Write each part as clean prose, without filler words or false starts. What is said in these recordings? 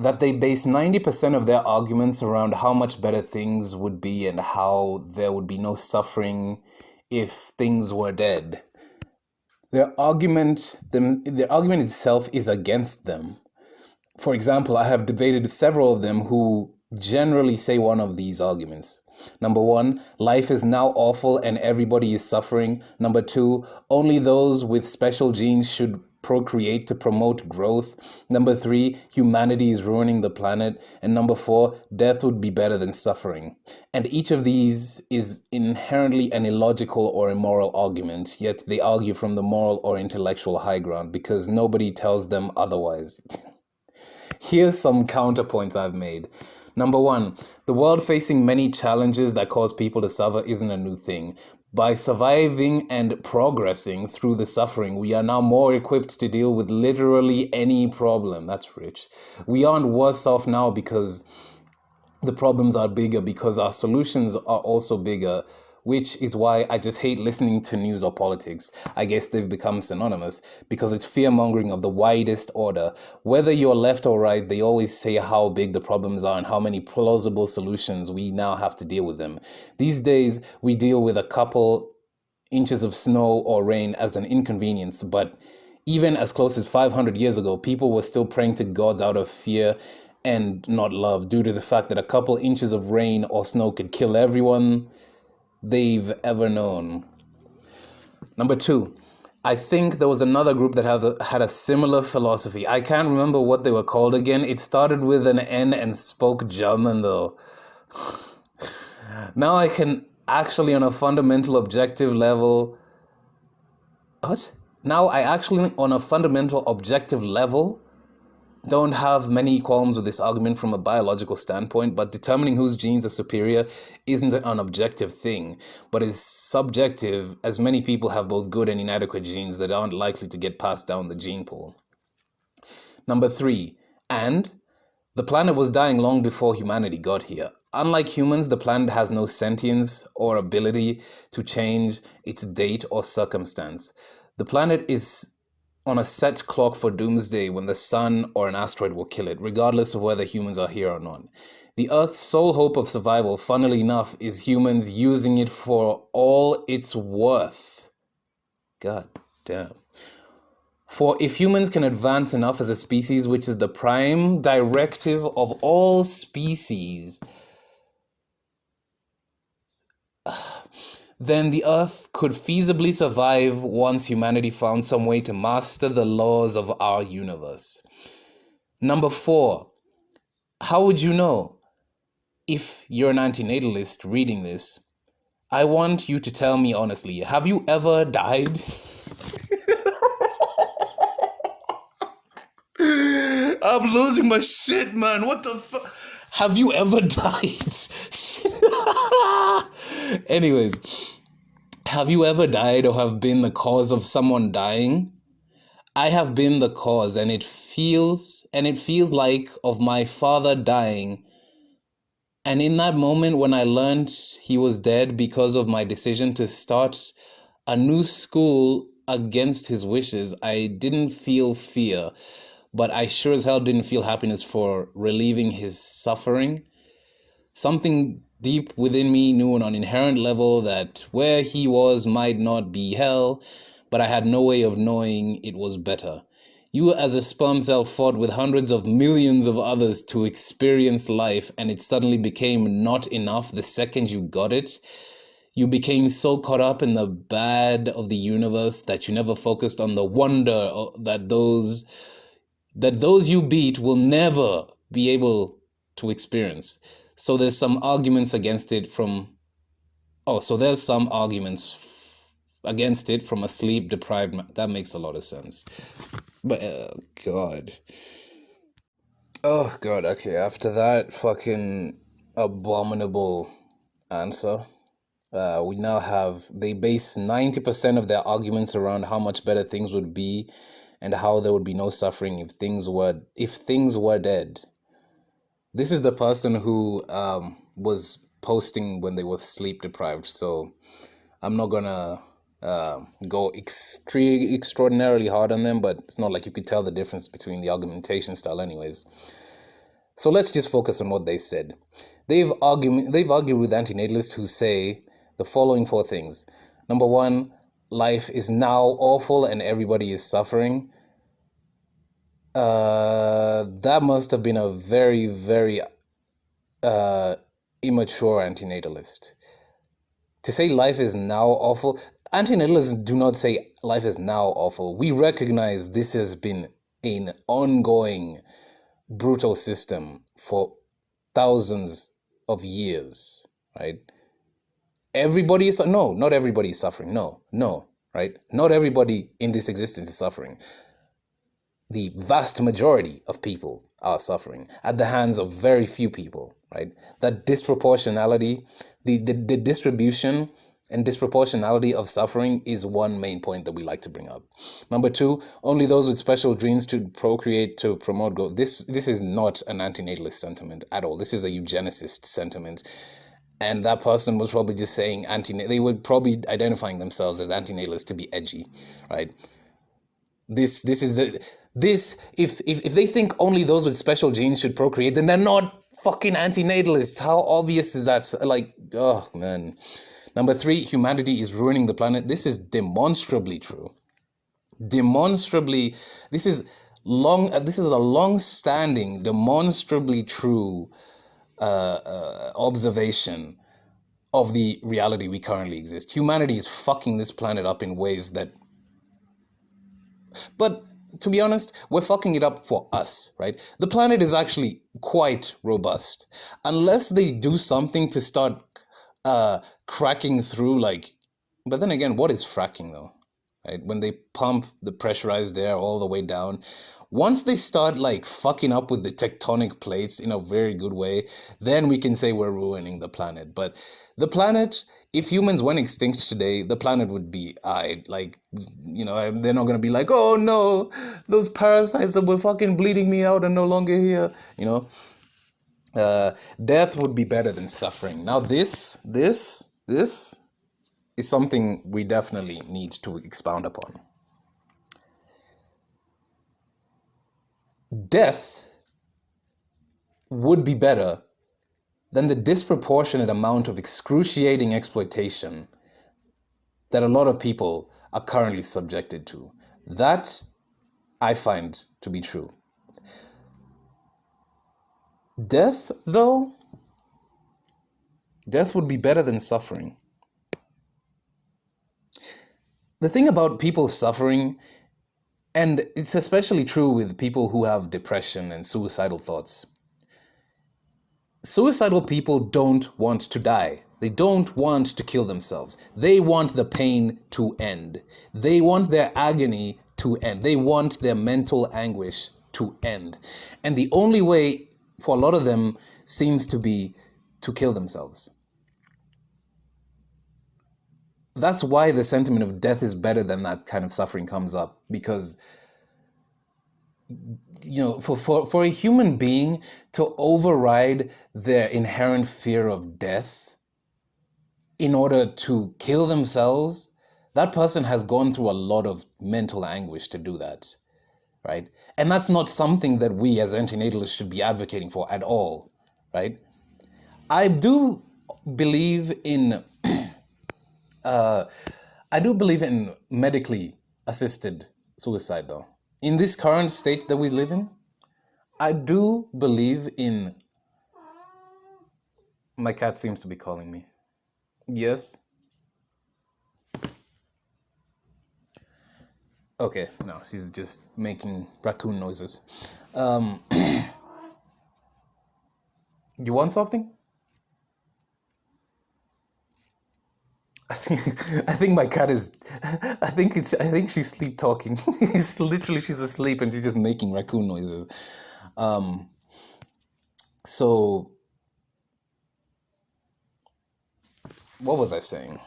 that they base 90% of their arguments around how much better things would be and how there would be no suffering if things were dead. Their argument itself is against them. For example, I have debated several of them who generally say one of these arguments. Number one, life is now awful and everybody is suffering. Number two, only those with special genes should procreate to promote growth. Number three, humanity is ruining the planet. And number four, death would be better than suffering. And each of these is inherently an illogical or immoral argument, yet they argue from the moral or intellectual high ground because nobody tells them otherwise. Here's some counterpoints I've made. Number one, the world facing many challenges that cause people to suffer isn't a new thing. By surviving and progressing through the suffering, we are now more equipped to deal with literally any problem. That's rich. We aren't worse off now because the problems are bigger, because our solutions are also bigger, which is why I just hate listening to news or politics. I guess they've become synonymous because it's fear-mongering of the widest order. Whether you're left or right, they always say how big the problems are and how many plausible solutions we now have to deal with them. These days, we deal with a couple inches of snow or rain as an inconvenience, but even as close as 500 years ago, people were still praying to gods out of fear and not love, due to the fact that a couple inches of rain or snow could kill everyone they've ever known. Number two, I think there was another group that had a similar philosophy. I can't remember what they were called again. It started with an N and spoke German though. Now I can actually on a fundamental objective level... What? Now I actually on a fundamental objective level don't have many qualms with this argument from a biological standpoint, but determining whose genes are superior isn't an objective thing, but is subjective, as many people have both good and inadequate genes that aren't likely to get passed down the gene pool. Number three, and the planet was dying long before humanity got here. Unlike humans, the planet has no sentience or ability to change its date or circumstance. The planet is on a set clock for doomsday when the sun or an asteroid will kill it, regardless of whether humans are here or not. The Earth's sole hope of survival, funnily enough, is humans using it for all it's worth. God damn. For if humans can advance enough as a species, which is the prime directive of all species, then the Earth could feasibly survive once humanity found some way to master the laws of our universe. Number four, how would you know? If you're an antinatalist reading this, I want you to tell me honestly, have you ever died? I'm losing my shit, man. What the fuck? Have you ever died? Anyways, have you ever died or have been the cause of someone dying? I have been the cause, and it feels like of my father dying. And in that moment when I learned he was dead because of my decision to start a new school against his wishes, I didn't feel fear, but I sure as hell didn't feel happiness for relieving his suffering. Something deep within me knew on an inherent level that where he was might not be hell, but I had no way of knowing it was better. You as a sperm cell fought with hundreds of millions of others to experience life, and it suddenly became not enough the second you got it. You became so caught up in the bad of the universe that you never focused on the wonder that those you beat will never be able to experience. So there's some arguments against it from a sleep-deprived man. That makes a lot of sense. But, God. Oh, God, okay. After that fucking abominable answer, we now have... They base 90% of their arguments around how much better things would be and how there would be no suffering if things were dead. This is the person who was posting when they were sleep deprived, so I'm not gonna go extraordinarily hard on them, but it's not like you could tell the difference between the argumentation style anyways. So let's just focus on what they said. They've argued with antinatalists who say the following four things. Number one, life is now awful and everybody is suffering. That must have been a very, very immature antinatalist. To say life is now awful, antinatalists do not say life is now awful. We recognize this has been an ongoing brutal system for thousands of years, right? Everybody is, no, not everybody is suffering. No, right? Not everybody in this existence is suffering. The vast majority of people are suffering at the hands of very few people, right? That disproportionality, the distribution and disproportionality of suffering is one main point that we like to bring up. Number two, only those with special genes to procreate, to promote growth. This is not an antinatalist sentiment at all. This is a eugenicist sentiment. And that person was probably just saying they were probably identifying themselves as antinatalists to be edgy, right? If they think only those with special genes should procreate, then they're not fucking antinatalists. How obvious is that? Like, oh man. Number three, humanity is ruining the planet. This is demonstrably true. Demonstrably, this is a long-standing, demonstrably true observation of the reality we currently exist. Humanity is fucking this planet up in ways that... But to be honest, we're fucking it up for us, right? The planet is actually quite robust. Unless they do something to start cracking through, like... But then again, what is fracking though? Right? When they pump the pressurized air all the way down, once they start like fucking up with the tectonic plates in a very good way, then we can say we're ruining the planet. But the planet, if humans went extinct today, the planet would be like, you know, they're not gonna be like, oh no, those parasites that were fucking bleeding me out are no longer here, you know. Death would be better than suffering. Now this is something we definitely need to expound upon. Death would be better than the disproportionate amount of excruciating exploitation that a lot of people are currently subjected to. That I find to be true. Death, though, death would be better than suffering. The thing about people suffering, and it's especially true with people who have depression and suicidal thoughts. Suicidal people don't want to die. They don't want to kill themselves. They want the pain to end. They want their agony to end. They want their mental anguish to end. And the only way for a lot of them seems to be to kill themselves. That's why the sentiment of death is better than that kind of suffering comes up, because, you know, for a human being to override their inherent fear of death in order to kill themselves, that person has gone through a lot of mental anguish to do that, right? And that's not something that we as antinatalists should be advocating for at all, right? I do believe in medically assisted suicide, though. In this current state that we live in, I do believe in... My cat seems to be calling me. Yes? Okay, no, she's just making raccoon noises. You want something? I think my cat is... I think she's sleep talking. She's asleep and she's just making raccoon noises. So, what was I saying?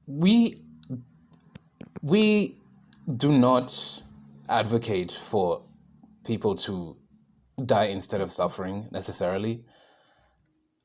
We do not advocate for people to die instead of suffering necessarily.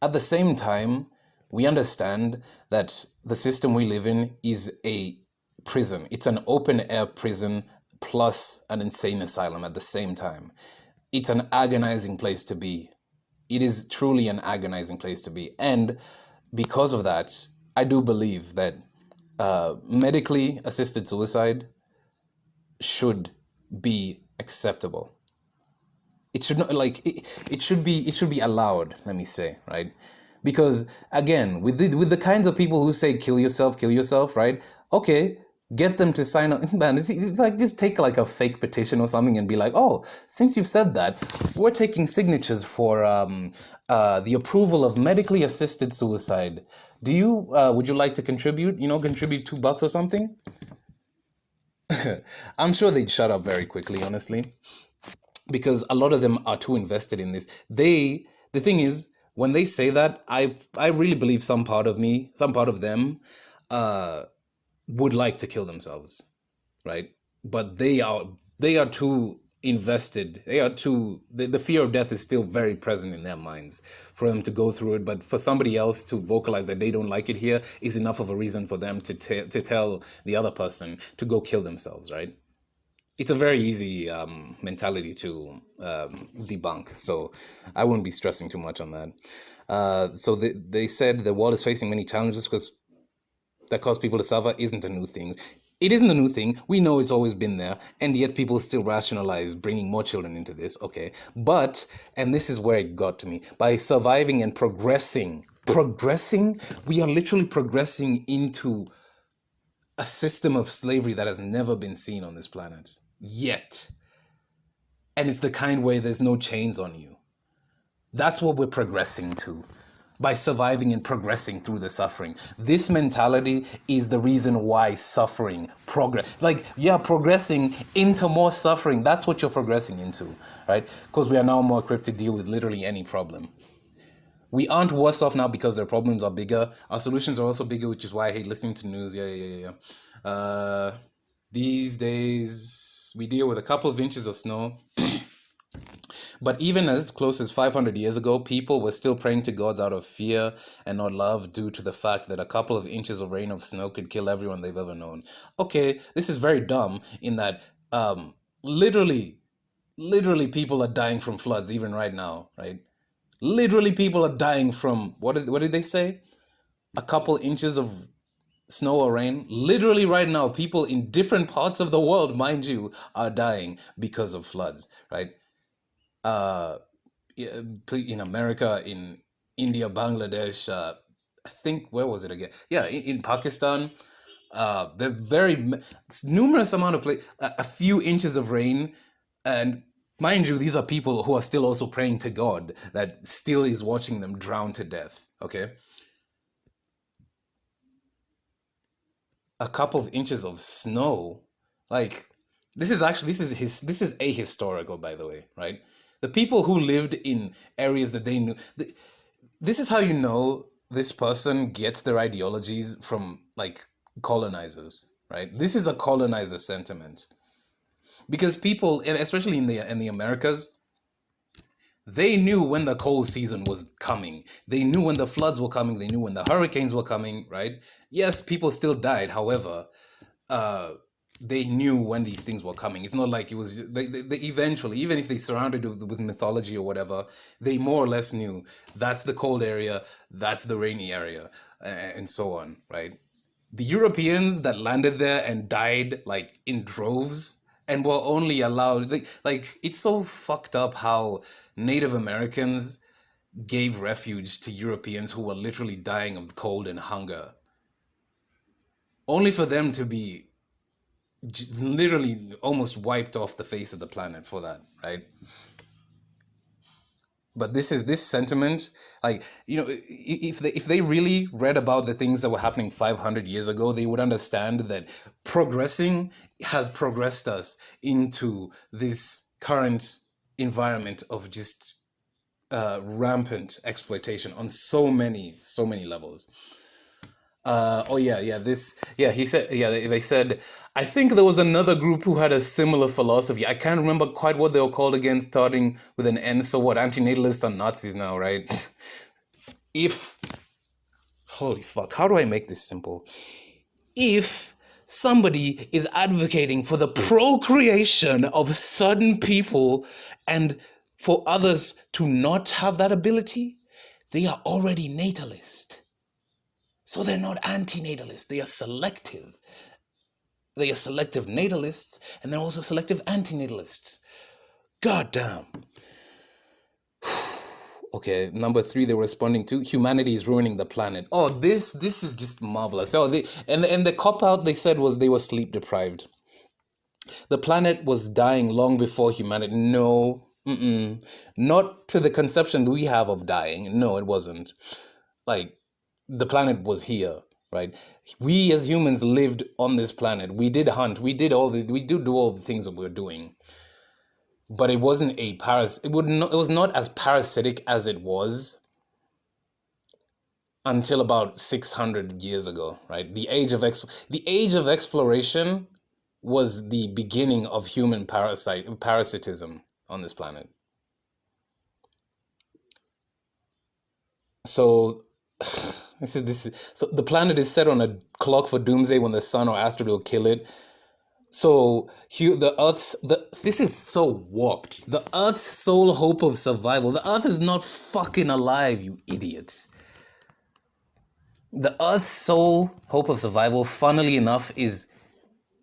At the same time, we understand that the system we live in is a prison. It's an open-air prison plus an insane asylum at the same time. It's an agonizing place to be. It is truly an agonizing place to be. And because of that, I do believe that medically assisted suicide should be acceptable. It should not it should be allowed, let me say, right? Because again, with the kinds of people who say kill yourself, right? Okay, get them to sign up. Man, like just take like a fake petition or something and be like, oh, since you've said that, we're taking signatures for the approval of medically assisted suicide. Do you would you like to contribute? Contribute $2 or something? I'm sure they'd shut up very quickly, honestly, because a lot of them are too invested in this. The thing is, when they say that, I really believe some part of them would like to kill themselves, right? But they are too invested. The fear of death is still very present in their minds for them to go through it. But for somebody else to vocalize that they don't like it here is enough of a reason for them to tell the other person to go kill themselves, right? It's a very easy mentality to debunk, so I wouldn't be stressing too much on that. So they said the world is facing many challenges that cause people to suffer isn't a new thing. It isn't a new thing. We know it's always been there, and yet people still rationalize bringing more children into this. Okay, but, and this is where it got to me, by surviving and progressing, we are literally progressing into a system of slavery that has never been seen on this planet yet. And it's the kind where there's no chains on you. That's what we're progressing to by surviving and progressing through the suffering. This mentality is the reason why suffering, progressing into more suffering. That's what you're progressing into, right? Because we are now more equipped to deal with literally any problem. We aren't worse off now because their problems are bigger. Our solutions are also bigger, which is why I hate listening to news. These days, we deal with a couple of inches of snow. But even as close as 500 years ago, people were still praying to gods out of fear and not love due to the fact that a couple of inches of rain of snow could kill everyone they've ever known. Okay, this is very dumb in that literally people are dying from floods even right now, right? Literally people are dying from, what did they say? A couple inches of snow or rain. Literally right now, people in different parts of the world, mind you, are dying because of floods, right? In America, in India, Bangladesh, I think, where was it again? Yeah, in Pakistan, there very numerous amount of a few inches of rain, and mind you, these are people who are still also praying to God that still is watching them drown to death. Okay, a couple of inches of snow, like this is ahistorical, by the way, right? The people who lived in areas that they knew, this is how you know this person gets their ideologies from like colonizers, right? This is a colonizer sentiment, because people, and especially in the Americas, they knew when the cold season was coming. They knew when the floods were coming. They knew when the hurricanes were coming, right? Yes, people still died. However, they knew when these things were coming. It's not like it was, they eventually, even if they surrounded it with mythology or whatever, they more or less knew that's the cold area, that's the rainy area, and so on, right? The Europeans that landed there and died like in droves and were only allowed, like it's so fucked up how Native Americans gave refuge to Europeans who were literally dying of cold and hunger, only for them to be literally almost wiped off the face of the planet for that, right? But this sentiment, like, if they really read about the things that were happening 500 years ago, they would understand that progressing has progressed us into this current environment of just rampant exploitation on so many levels. He said, they said, I think there was another group who had a similar philosophy. I can't remember quite what they were called again, starting with an N. So what, antinatalists are Nazis now, right? Holy fuck, how do I make this simple? If somebody is advocating for the procreation of certain people and for others to not have that ability, they are already natalist. So they're not anti-natalist, they are selective. They are selective natalists, and they're also selective anti-natalists. God damn. Okay, number 3, they were responding to humanity is ruining the planet. Oh, this is just marvelous. Oh, and the cop out they said was they were sleep deprived. The planet was dying long before humanity. No, not to the conception we have of dying. No, it wasn't. Like, the planet was here, right? We as humans lived on this planet. We did hunt. We did do all the things that we're doing. But it wasn't a it was not as parasitic as it was until about 600 years ago, right? The age of exploration was the beginning of human parasitism on this planet. So so the planet is set on a clock for doomsday when the sun or asteroid will kill it. So this is so warped. The Earth's sole hope of survival. The Earth is not fucking alive, you idiots. The Earth's sole hope of survival, funnily enough, is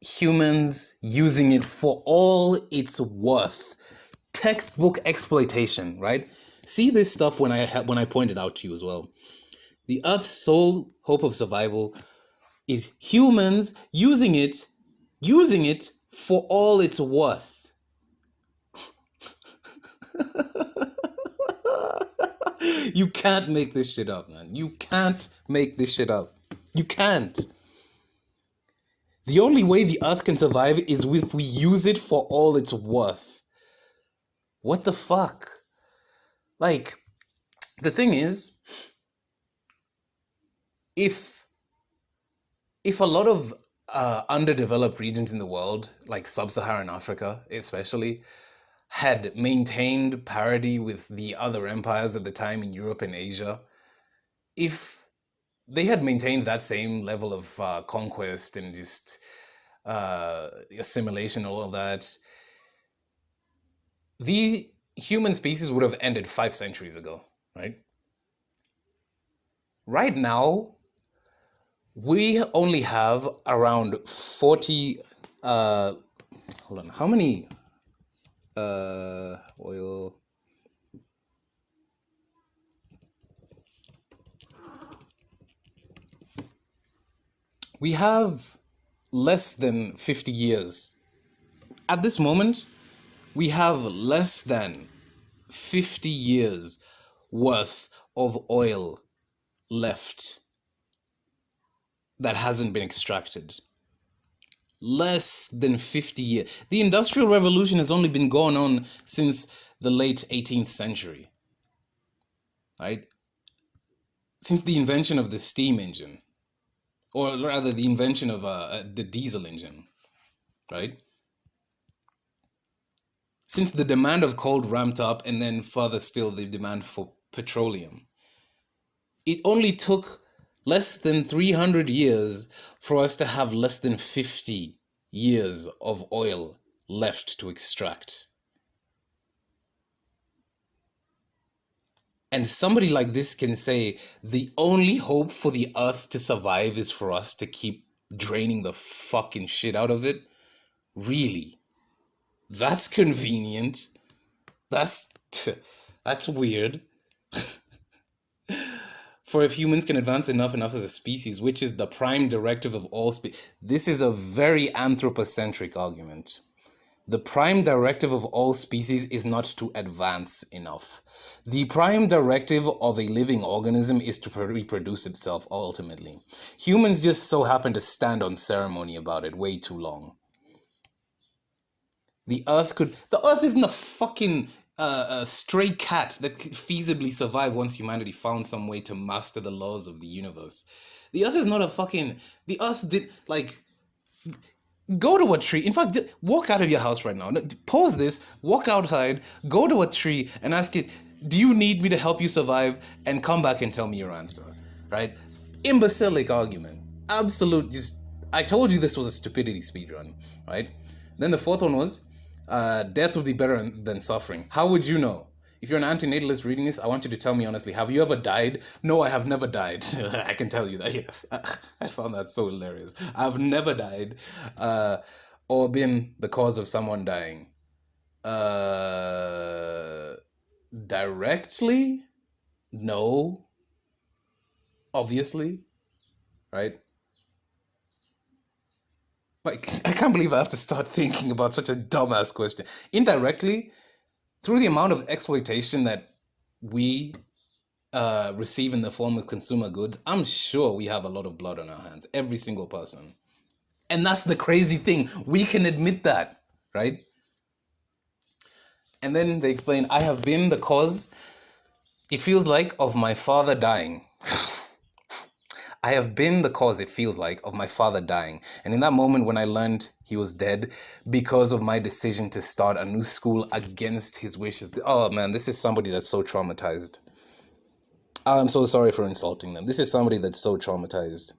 humans using it for all it's worth. Textbook exploitation, right? See this stuff when I pointed out to you as well. The Earth's sole hope of survival is humans using it for all it's worth. You can't make this shit up, man. You can't make this shit up. You can't. The only way the Earth can survive is if we use it for all it's worth. What the fuck? Like, the thing is, if a lot of underdeveloped regions in the world, like sub-Saharan Africa especially, had maintained parity with the other empires at the time in Europe and Asia, if they had maintained that same level of conquest and just assimilation, all of that, the human species would have ended 5 centuries ago, right? Right now, we only have around 40, hold on, how many, oil, we have less than 50 years. At this moment, we have less than 50 years worth of oil left that hasn't been extracted. Less than 50 years. The Industrial Revolution has only been going on since the late 18th century, right? Since the invention of the steam engine, or rather the invention of the diesel engine, right? Since the demand of coal ramped up, and then further still the demand for petroleum, it only took less than 300 years for us to have less than 50 years of oil left to extract. And somebody like this can say the only hope for the Earth to survive is for us to keep draining the fucking shit out of it? Really? That's convenient. That's weird. For if humans can advance enough as a species, which is the prime directive of all species. This is a very anthropocentric argument. The prime directive of all species is not to advance enough. The prime directive of a living organism is to reproduce itself ultimately. Humans just so happen to stand on ceremony about it way too long. The Earth isn't a fucking stray cat that could feasibly survive once humanity found some way to master the laws of the universe. The Earth is not the Earth did, like, go to a tree. In fact, walk out of your house right now. Pause this, walk outside, go to a tree and ask it, do you need me to help you survive? And come back and tell me your answer, right? Imbecilic argument. Absolute, just I told you this was a stupidity speedrun, right? Then the fourth one was death would be better than suffering. How would you know? If you're an antinatalist reading this, I want you to tell me honestly, have you ever died? No, I have never died. I can tell you that, yes. I found that so hilarious. I've never died or been the cause of someone dying. Directly? No. Obviously, right? Like, I can't believe I have to start thinking about such a dumbass question. Indirectly, through the amount of exploitation that we receive in the form of consumer goods, I'm sure we have a lot of blood on our hands. Every single person. And that's the crazy thing. We can admit that, right? And then they explain, I have been the cause, it feels like, of my father dying. I have been the cause, it feels like, of my father dying. And in that moment when I learned he was dead because of my decision to start a new school against his wishes. Oh man, this is somebody that's so traumatized. I'm so sorry for insulting them. This is somebody that's so traumatized.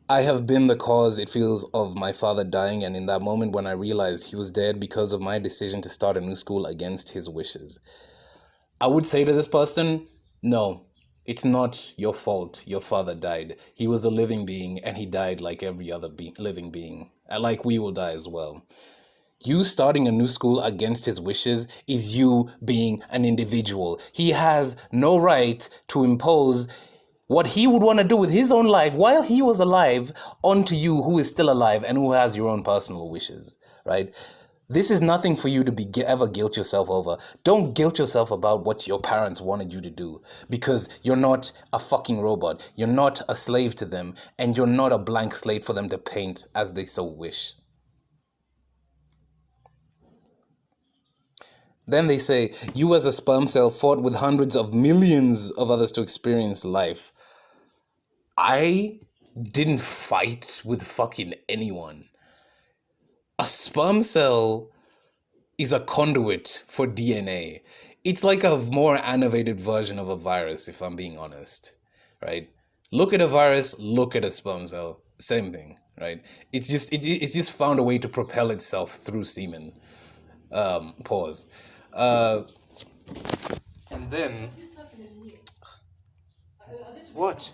I have been the cause, it feels, of my father dying, and in that moment when I realized he was dead because of my decision to start a new school against his wishes. I would say to this person, no, it's not your fault your father died. He was a living being and he died like every other living being. Like we will die as well. You starting a new school against his wishes is you being an individual. He has no right to impose what he would want to do with his own life while he was alive onto you who is still alive and who has your own personal wishes, right? This is nothing for you to be ever guilt yourself over. Don't guilt yourself about what your parents wanted you to do because you're not a fucking robot. You're not a slave to them and you're not a blank slate for them to paint as they so wish. Then they say, you as a sperm cell fought with hundreds of millions of others to experience life. I didn't fight with fucking anyone. A sperm cell is a conduit for DNA. It's like a more innovative version of a virus, if I'm being honest, right? Look at a virus, look at a sperm cell, same thing, right? It's just found a way to propel itself through semen. Pause. And then what?